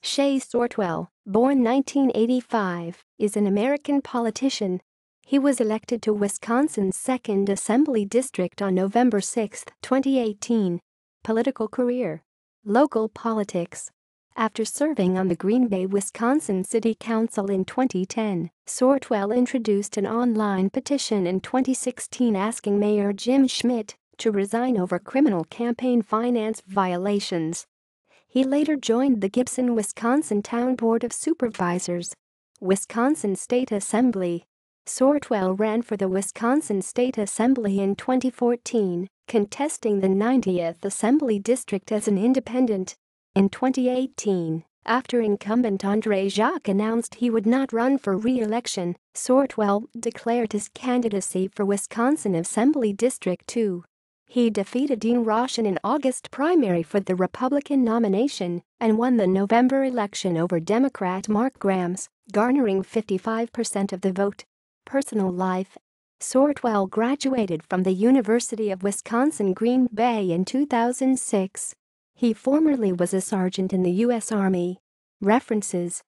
Shae Sortwell, born 1985, is an American politician. He was elected to Wisconsin's 2nd Assembly District on November 6, 2018. Political career. Local politics. After serving on the Green Bay, Wisconsin City Council in 2010, Sortwell introduced an online petition in 2016 asking Mayor Jim Schmidt to resign over criminal campaign finance violations. He later joined the Gibson, Wisconsin Town Board of Supervisors. Wisconsin State Assembly. Sortwell ran for the Wisconsin State Assembly in 2014, contesting the 90th Assembly District as an independent. In 2018, after incumbent Andre Jacques announced he would not run for re-election, Sortwell declared his candidacy for Wisconsin Assembly District 2. He defeated Dean Roche in an August primary for the Republican nomination and won the November election over Democrat Mark Grams, garnering 55% of the vote. Personal life. Sortwell graduated from the University of Wisconsin-Green Bay in 2006. He formerly was a sergeant in the U.S. Army. References.